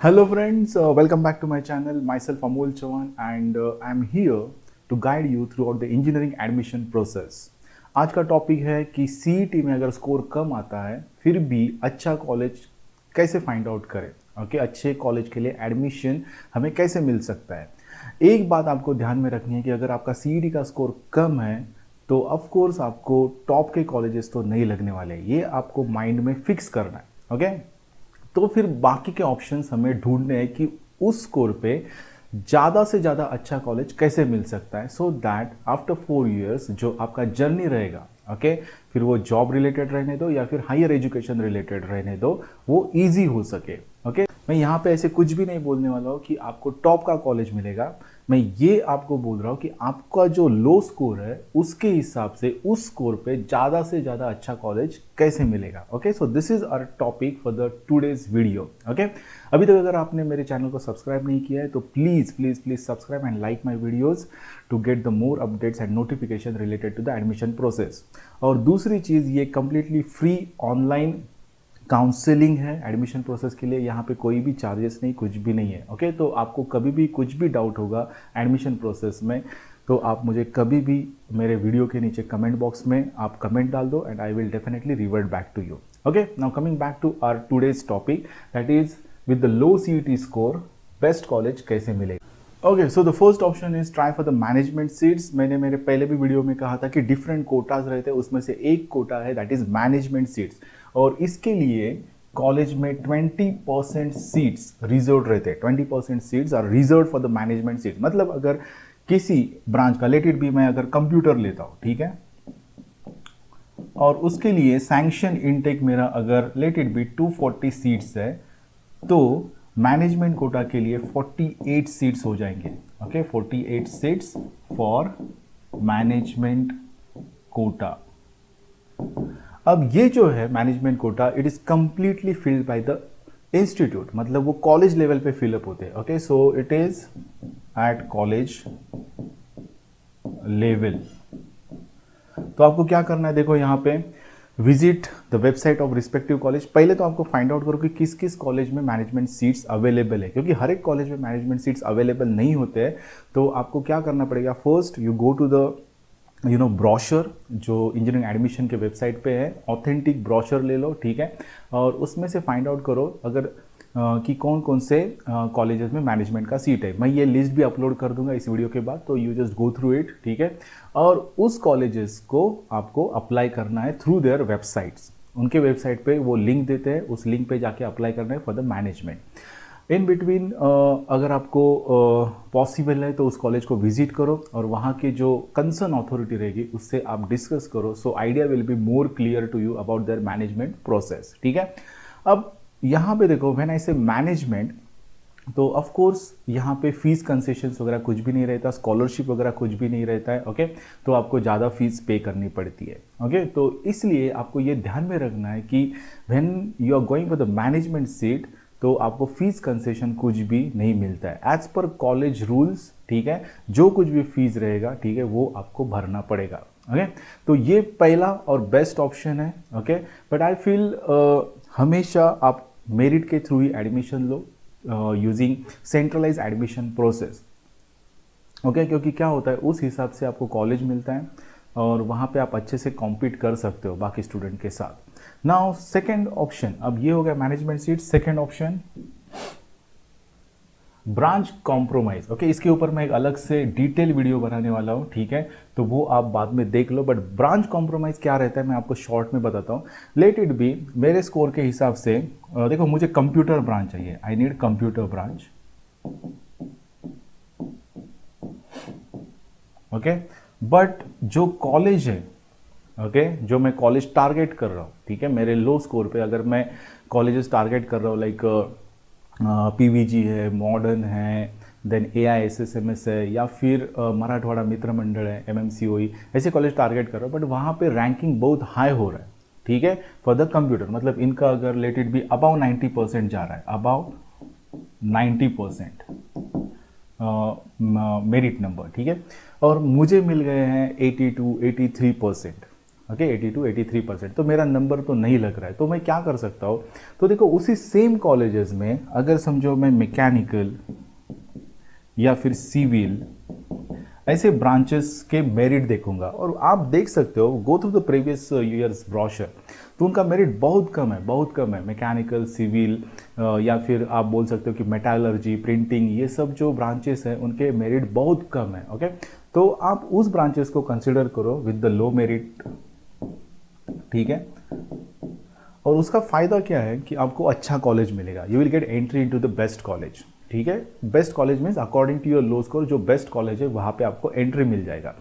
Hello friends, welcome back to my channel. Myself Amol Chauhan and I'm here to guide you throughout the engineering admission process. आज का topic है कि CET में अगर score कम आता है फिर भी अच्छा कॉलेज कैसे फाइंड आउट करें। ओके, अच्छे कॉलेज के लिए एडमिशन हमें कैसे मिल सकता है। एक बात आपको ध्यान में रखनी है कि अगर आपका सीईटी का स्कोर कम है तो ऑफ कोर्स आपको टॉप के कॉलेजेस तो नहीं लगने वाले, ये आपको माइंड में फिक्स करना है। ओके, तो फिर बाकी के ऑप्शंस हमें ढूंढने हैं कि उस स्कोर पे ज़्यादा से ज़्यादा अच्छा कॉलेज कैसे मिल सकता है, सो दैट आफ्टर 4 इयर्स जो आपका जर्नी रहेगा, ओके, फिर वो जॉब रिलेटेड रहने दो या फिर हायर एजुकेशन रिलेटेड रहने दो, वो इजी हो सके। ओके, मैं यहाँ पे ऐसे कुछ भी नहीं बोलने वाला हूँ कि आपको टॉप का कॉलेज मिलेगा। मैं ये आपको बोल रहा हूँ कि आपका जो लो स्कोर है उसके हिसाब से उस स्कोर पे ज़्यादा से ज़्यादा अच्छा कॉलेज कैसे मिलेगा। Okay, so this is our topic for the today's video. Okay, अभी तक अगर आपने मेरे चैनल को सब्सक्राइब नहीं किया है तो please please please subscribe and like my videos to get the more updates and notification related to the admission process. और दूसरी चीज़, ये कम्प्लीटली फ्री ऑनलाइन काउंसलिंग है एडमिशन प्रोसेस के लिए। यहाँ पे कोई भी चार्जेस नहीं, कुछ भी नहीं है। ओके, तो आपको कभी भी कुछ भी डाउट होगा एडमिशन प्रोसेस में तो आप मुझे कभी भी मेरे वीडियो के नीचे कमेंट बॉक्स में आप कमेंट डाल दो and I will definitely revert back to you. Okay, now coming back to our today's topic, that is with the low CET score best college कैसे मिलेगा। Okay, so the first option is try for the management seats. मैंने मेरे पहले भी video में कहा था कि डिफरेंट कोटाज रहते हैं, उसमें से एक कोटा है दैट इज मैनेजमेंट सीट्स, और इसके लिए कॉलेज में 20% सीट्स रिजर्व रहते हैं। 20% seats are reserve for the management seats. मतलब अगर किसी ब्रांच का, लेट इट बी मैं अगर कंप्यूटर लेता हूँ, ठीक है, और उसके लिए सैंक्शन इनटेक मेरा अगर लेट इट बी 240 सीट्स है तो मैनेजमेंट कोटा के लिए 48 सीट्स हो जाएंगे। Okay, 48 seats for management quota. अब ये जो है management quota, it is completely filled by the institute, मतलब वो कॉलेज लेवल पे फिलअप होते हैं। Okay, so it is at college level. तो आपको क्या करना है, देखो यहाँ पे visit the website of respective college. पहले तो आपको फाइंड आउट करो कि किस किस कॉलेज में मैनेजमेंट सीट्स अवेलेबल है, क्योंकि हर एक कॉलेज में मैनेजमेंट सीट्स अवेलेबल नहीं होते हैं। तो आपको क्या करना पड़ेगा, first you go to the brochure जो इंजीनियरिंग एडमिशन के वेबसाइट पे है, ऑथेंटिक ब्रोशर ले लो, ठीक है, और उसमें से फाइंड आउट करो अगर कि कौन कौन से कॉलेजेस में मैनेजमेंट का सीट है। मैं ये लिस्ट भी अपलोड कर दूंगा इस वीडियो के बाद, तो you just go through it, ठीक है। और उस कॉलेजेस को आपको अप्लाई करना है थ्रू देयर वेबसाइट्स। उनके वेबसाइट पे वो लिंक देते हैं, उस लिंक पे जाके अप्लाई करना है for the management. In between अगर आपको पॉसिबल है तो उस कॉलेज को विजिट करो और वहाँ के जो कंसर्न अथॉरिटी रहेगी उससे आप डिस्कस करो, so idea will be more clear to you about their management process, ठीक है। अब यहाँ पे देखो, व्हेन आई से मैनेजमेंट, तो ऑफ कोर्स यहाँ पे फीस कंसेशंस वगैरह कुछ भी नहीं रहता, स्कॉलरशिप वगैरह कुछ भी नहीं रहता है। ओके, तो आपको ज़्यादा फीस पे करनी पड़ती है। ओके, तो इसलिए आपको ये ध्यान में रखना है कि when you are going for the management seat तो आपको फीस कंसेशन कुछ भी नहीं मिलता है एज पर कॉलेज रूल्स, ठीक है। जो कुछ भी फीस रहेगा, ठीक है, वो आपको भरना पड़ेगा। ओके, तो ये पहला और बेस्ट ऑप्शन है। ओके, बट आई फील हमेशा आप मेरिट के थ्रू ही एडमिशन लो using centralize admission process. Okay, क्योंकि क्या होता है उस हिसाब से आपको कॉलेज मिलता है और वहाँ पे आप अच्छे से कॉम्पीट कर सकते हो बाकी स्टूडेंट के साथ। नाउ सेकेंड ऑप्शन, अब ये हो गया management seat. Second option branch compromise. Okay, इसके ऊपर मैं एक अलग से डिटेल वीडियो बनाने वाला हूँ, ठीक है, तो वो आप बाद में देख लो। बट ब्रांच कॉम्प्रोमाइज क्या रहता है मैं आपको शॉर्ट में बताता हूँ। लेट इट बी मेरे स्कोर के हिसाब से देखो, मुझे कंप्यूटर ब्रांच चाहिए, I need computer branch. Okay, but जो कॉलेज है, ओके, जो मैं कॉलेज टारगेट कर रहा हूँ, ठीक है, मेरे लो स्कोर पे अगर मैं कॉलेजेस टारगेट कर रहा हूँ लाइक पीवीजी है, मॉडर्न है, देन AISSMS है, या फिर मराठवाड़ा मित्र मंडल है, MMCOE, ऐसे कॉलेज टारगेट कर रहा हूँ, बट वहाँ पे रैंकिंग बहुत हाई हो रहा है, ठीक है, फॉर द कंप्यूटर। मतलब इनका अगर लेट इट बी अबाउ 90% जा रहा है, अबाउ 90% मेरिट नंबर, ठीक है, और मुझे मिल गए हैं 82 83%। ओके 82-83%, तो मेरा नंबर तो नहीं लग रहा है, तो मैं क्या कर सकता हूँ? तो देखो उसी सेम कॉलेजेस में अगर समझो मैं मैकेनिकल या फिर सिविल ऐसे ब्रांचेस के मेरिट देखूंगा, और आप देख सकते हो go through the previous years brochure, तो उनका मेरिट बहुत कम है, बहुत कम है। मैकेनिकल, सिविल या फिर आप बोल सकते हो कि मेटालर्जी, प्रिंटिंग, ये सब जो ब्रांचेस हैं उनके मेरिट बहुत कम है। ओके, तो आप उस ब्रांचेस को कंसिडर करो विद द लो मेरिट, ठीक है। और उसका फ़ायदा क्या है कि आपको अच्छा कॉलेज मिलेगा, you will get entry into the best college, ठीक है। Best college means according to your low score, जो बेस्ट कॉलेज है वहाँ पे आपको एंट्री मिल जाएगा।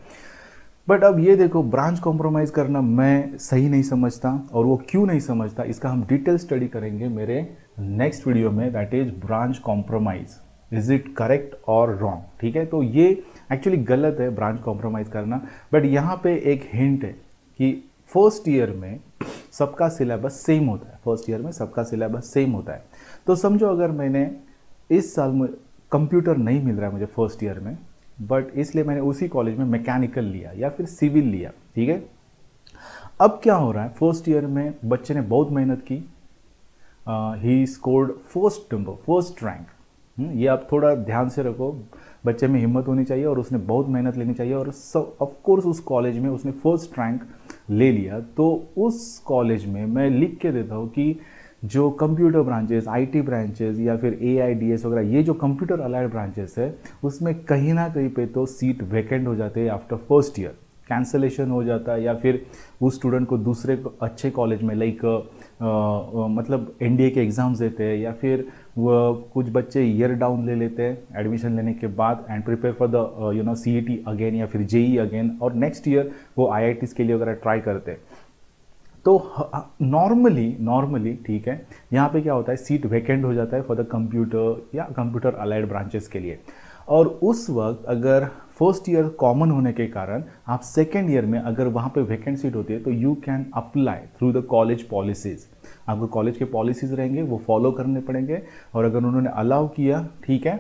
बट अब ये देखो, ब्रांच कॉम्प्रोमाइज़ करना मैं सही नहीं समझता, और वो क्यों नहीं समझता इसका हम डिटेल स्टडी करेंगे मेरे नेक्स्ट वीडियो में, that is branch compromise, is it correct और रॉन्ग, ठीक है। तो ये एक्चुअली गलत है ब्रांच कॉम्प्रोमाइज़ करना, बट यहाँ पे एक हिंट है कि फर्स्ट ईयर में सबका सिलेबस सेम होता है, फर्स्ट ईयर में सबका सिलेबस सेम होता है। तो समझो अगर मैंने इस साल में कंप्यूटर नहीं मिल रहा है मुझे फर्स्ट ईयर में, बट इसलिए मैंने उसी कॉलेज में मैकेनिकल लिया या फिर सिविल लिया, ठीक है। अब क्या हो रहा है, फर्स्ट ईयर में बच्चे ने बहुत मेहनत की, ही स्कोर्ड फर्स्ट रैंक। ये आप थोड़ा ध्यान से रखो, बच्चे में हिम्मत होनी चाहिए और उसने बहुत मेहनत लेनी चाहिए, और सब ऑफ कोर्स उस कॉलेज में उसने फर्स्ट रैंक ले लिया। तो उस कॉलेज में मैं लिख के देता हूँ कि जो कंप्यूटर ब्रांचेस, आईटी ब्रांचेस या फिर एआईडीएस वगैरह, ये जो कंप्यूटर अलाइड ब्रांचेस है उसमें कहीं ना कहीं पे तो सीट वैकेंट हो जाते हैं आफ्टर फर्स्ट ईयर, कैंसलेशन हो जाता है, या फिर उस स्टूडेंट को दूसरे अच्छे कॉलेज में लाइक मतलब एनडीए के एग्ज़ाम्स देते हैं, या फिर वो कुछ बच्चे ईयर डाउन ले लेते हैं एडमिशन लेने के बाद and prepare for the CET again या फिर जेई अगेन, और नेक्स्ट ईयर वो आईआईटीज के लिए वगैरह ट्राई करते हैं। तो नॉर्मली ठीक है, यहाँ पे क्या होता है, सीट वैकेंट हो जाता है फॉर द कंप्यूटर या कंप्यूटर अलाइड ब्रांचेस के लिए। और उस वक्त अगर फर्स्ट ईयर कॉमन होने के कारण आप सेकेंड ईयर में अगर वहाँ पे वैकेंट सीट होती है तो you can apply through the college policies. आपको कॉलेज के पॉलिसीज़ रहेंगे वो फॉलो करने पड़ेंगे, और अगर उन्होंने अलाउ किया, ठीक है,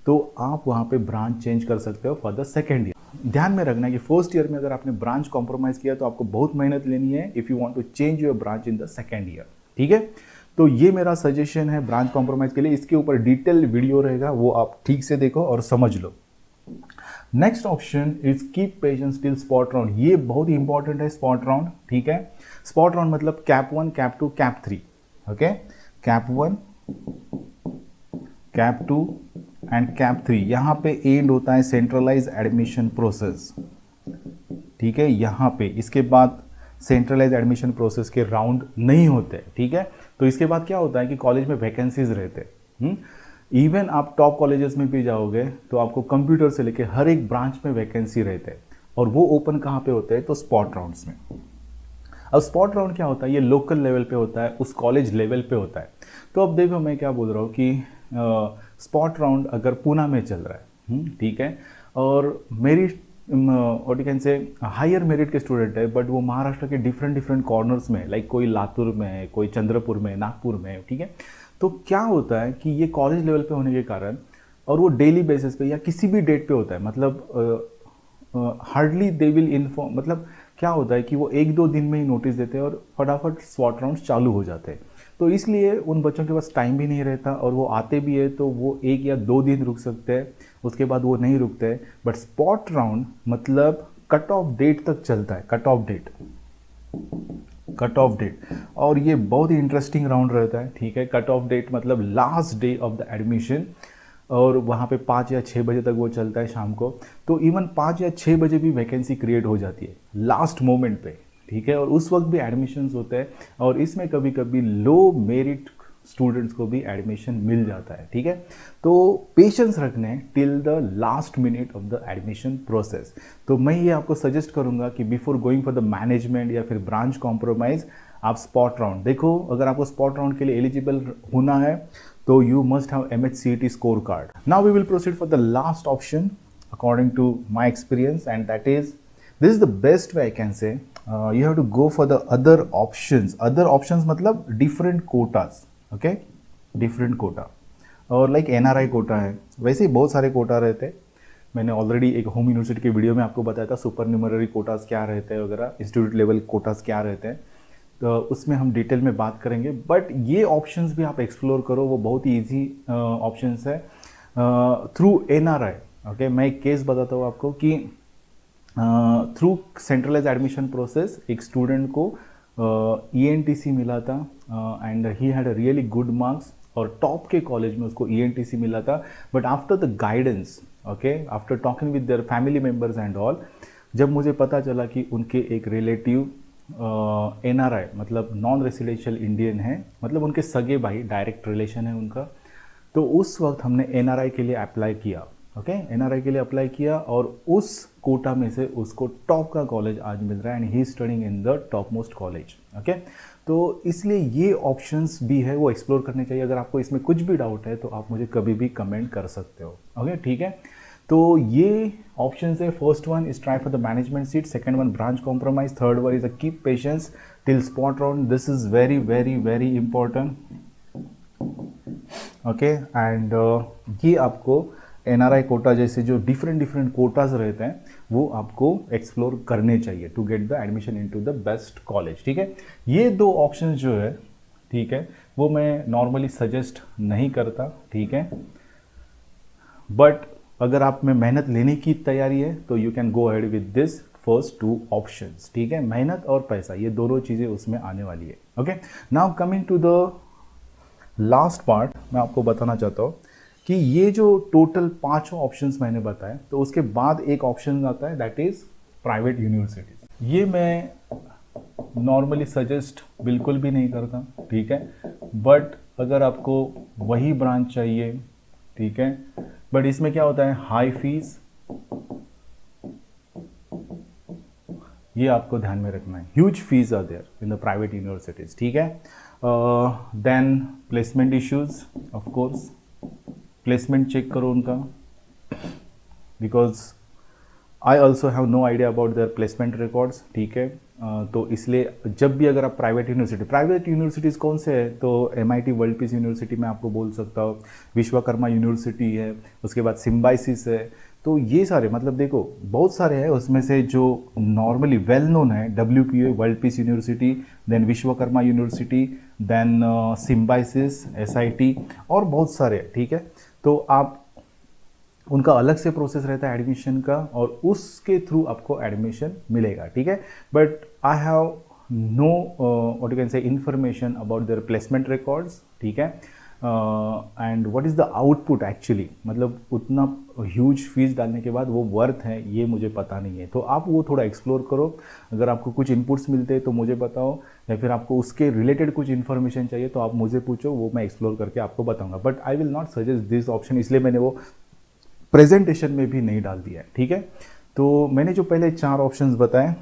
तो आप वहाँ पे ब्रांच चेंज कर सकते हो फॉर द सेकेंड ईयर। ध्यान में रखना है कि फर्स्ट ईयर में अगर आपने ब्रांच कॉम्प्रोमाइज़ किया तो आपको बहुत मेहनत लेनी है if you want to change your branch in the second year, ठीक है। तो ये मेरा सजेशन है ब्रांच कॉम्प्रोमाइज़ के लिए, इसके ऊपर डिटेल वीडियो रहेगा, वो आप ठीक से देखो और समझ लो। Next option is keep patience till spot round. ये बहुत ही इंपॉर्टेंट है स्पॉट राउंड, ठीक है। स्पॉट राउंड मतलब cap 1, cap 2, cap 3, okay. Cap 1, cap 2 and cap 3, यहाँ पे एंड होता है सेंट्रलाइज एडमिशन प्रोसेस, ठीक है। यहाँ पे इसके बाद सेंट्रलाइज एडमिशन प्रोसेस के राउंड नहीं होते, ठीक है। तो इसके बाद क्या होता है कि कॉलेज में वैकेंसीज रहते हैं। इवन आप टॉप कॉलेजेस में भी जाओगे तो आपको कंप्यूटर से लेके हर एक ब्रांच में वैकेंसी रहते हैं, और वो ओपन कहाँ पे होते हैं, तो स्पॉट राउंड्स में। अब स्पॉट राउंड क्या होता है, ये लोकल लेवल पे होता है, उस कॉलेज लेवल पे होता है। तो अब देखो मैं क्या बोल रहा हूँ कि स्पॉट राउंड अगर पूना में चल रहा है, ठीक है, और मेरी और कैन से हायर मेरिट के स्टूडेंट है, बट वो महाराष्ट्र के डिफरेंट कॉर्नर्स में, लाइक कोई लातूर में है, कोई चंद्रपुर में, नागपुर में है, ठीक है। तो क्या होता है कि ये कॉलेज लेवल पे होने के कारण, और वो डेली बेसिस पे या किसी भी डेट पे होता है, मतलब हार्डली दे विल इन्फॉर्म, मतलब क्या होता है कि वो 1-2 दिन में ही नोटिस देते हैं और फटाफट स्पॉट राउंड चालू हो जाते हैं। तो इसलिए उन बच्चों के पास टाइम भी नहीं रहता, और वो आते भी है तो वो 1 या 2 दिन रुक सकते हैं, उसके बाद वो नहीं रुकते हैं। बट स्पॉट राउंड मतलब कट ऑफ डेट तक चलता है, कट ऑफ डेट, और ये बहुत ही इंटरेस्टिंग राउंड रहता है, ठीक है। कट ऑफ डेट मतलब last day of the admission, और वहाँ पे 5 या 6 बजे तक वो चलता है शाम को। तो इवन 5 या 6 बजे भी वैकेंसी क्रिएट हो जाती है लास्ट मोमेंट पे, ठीक है। और उस वक्त भी एडमिशन्स होते हैं, और इसमें कभी कभी लो मेरिट स्टूडेंट्स को भी एडमिशन मिल जाता है, ठीक है। तो पेशेंस रखने till the last minute of the admission process. तो मैं ये आपको सजेस्ट करूँगा कि before going for the management या फिर ब्रांच कॉम्प्रोमाइज़, आप स्पॉट राउंड देखो। अगर आपको स्पॉट राउंड के लिए एलिजिबल होना है तो you must have MHCET scorecard. Now we will proceed for the last option according to my experience, and that is, this is the best way I can say. You have to go for the other options. Other options मतलब different quotas, okay? Different quota, और like NRI Kota है, वैसे ही बहुत सारे कोटा रहते हैं। मैंने already एक होम यूनिवर्सिटी के वीडियो में आपको बताया था सुपर न्यूमररी कोटास क्या रहते हैं वगैरह, इंस्टीट्यूट लेवल कोटास क्या रहते हैं, तो उसमें हम डिटेल में बात करेंगे। बट ये ऑप्शंस भी आप एक्सप्लोर करो, वो बहुत ही ईजी ऑप्शंस है थ्रू NRI। ओके, मैं एक केस बताता हूँ आपको कि थ्रू सेंट्रलाइज एडमिशन प्रोसेस एक स्टूडेंट को ENTC मिला था and he had a really good marks और टॉप के कॉलेज में उसको ENTC मिला था। But after the guidance, okay, after talking with their family members and all, जब मुझे पता चला कि उनके एक रिलेटिव NRI मतलब नॉन रेसिडेंशियल इंडियन है, मतलब उनके सगे भाई, डायरेक्ट रिलेशन है उनका, तो उस वक्त हमने NRI के लिए अप्लाई किया। ओके, NRI के लिए अप्लाई किया और उस कोटा में से उसको टॉप का कॉलेज आज मिल रहा है and he is studying in the top most college. Okay, तो इसलिए ये ऑप्शंस भी है, वो एक्सप्लोर करने चाहिए। अगर आपको इसमें कुछ भी डाउट है तो आप मुझे कभी भी कमेंट कर सकते हो। ओके, ठीक है, तो ये ऑप्शन है। First one is try for the management seat, second one branch compromise, third one is a keep patience till spot round. This is very very very important. Okay, and ये आपको NRI Kota जैसे जो different Kota's रहते हैं वो आपको explore करने चाहिए to get the admission into the best college. ठीक है, ये दो ऑप्शन जो है, ठीक है, वो मैं नॉर्मली सजेस्ट नहीं करता। ठीक है, बट अगर आप में मेहनत लेने की तैयारी है तो you can go ahead with this first two options. ठीक है, मेहनत और पैसा ये दोनों चीज़ें उसमें आने वाली है। Okay, now coming to the last part, मैं आपको बताना चाहता हूँ कि ये जो टोटल 5 ऑप्शंस मैंने बताए, तो उसके बाद एक ऑप्शन आता है दैट इज प्राइवेट यूनिवर्सिटीज। ये मैं नॉर्मली सजेस्ट बिल्कुल भी नहीं करता। ठीक है, बट अगर आपको वही ब्रांच चाहिए, ठीक है, बट इसमें क्या होता है, हाई फीस, ये आपको ध्यान में रखना है। Huge fees are there in the private universities. ठीक है, then placement issues, of course placement check करो उनका, because I also have no idea about their placement records. ठीक है, तो इसलिए जब भी अगर आप प्राइवेट यूनिवर्सिटीज़ कौन से है, तो MIT वर्ल्ड पीस यूनिवर्सिटी मैं आपको बोल सकता हूँ, विश्वकर्मा यूनिवर्सिटी है, उसके बाद सिम्बाइसिस है। तो ये सारे मतलब देखो बहुत सारे हैं, उसमें से जो नॉर्मली वेल नोन है WPU world peace university, then Vishwakarma university, then Symbiosis, SIT और बहुत सारे। ठीक है, तो आप उनका अलग से प्रोसेस रहता है एडमिशन का और उसके थ्रू आपको एडमिशन मिलेगा। ठीक है, but I have know what you can say information about their placement records. ठीक है, and what is the output actually, मतलब उतना ह्यूज फीस डालने के बाद वो वर्थ है ये मुझे पता नहीं है। तो आप वो थोड़ा एक्सप्लोर करो, अगर आपको कुछ इनपुट्स मिलते हैं तो मुझे बताओ, या फिर आपको उसके रिलेटेड कुछ इन्फॉर्मेशन चाहिए तो आप मुझे पूछो, वो मैं एक्सप्लोर करके आपको बताऊंगा। But I will not suggest this option, इसलिए मैंने वो प्रेजेंटेशन में भी नहीं डाल दिया है। ठीक है, तो मैंने जो पहले 4 ऑप्शंस बताए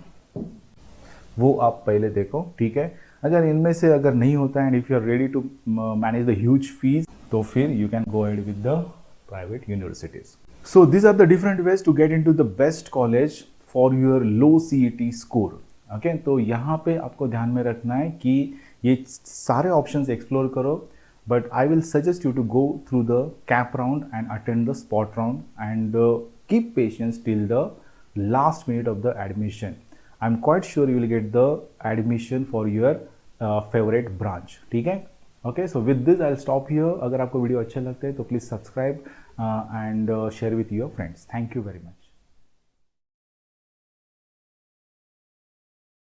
वो आप पहले देखो। ठीक है, अगर इनमें से अगर नहीं होता है and if you are ready to manage the huge fees, तो फिर you can go ahead with the private universities. So this are the different ways to get into the best college for your low CET score. Okay, तो यहाँ पे आपको ध्यान में रखना है कि ये सारे ऑप्शंस एक्सप्लोर करो, but I will suggest you to go through the cap round and attend the spot round and keep patience till the last minute of the admission. I'm quite sure you will get the admission for your favorite branch. ठीक है, okay, so with this I'll stop here. अगर आपको video अच्छे लगते हैं तो please subscribe and share with your friends. Thank you very much.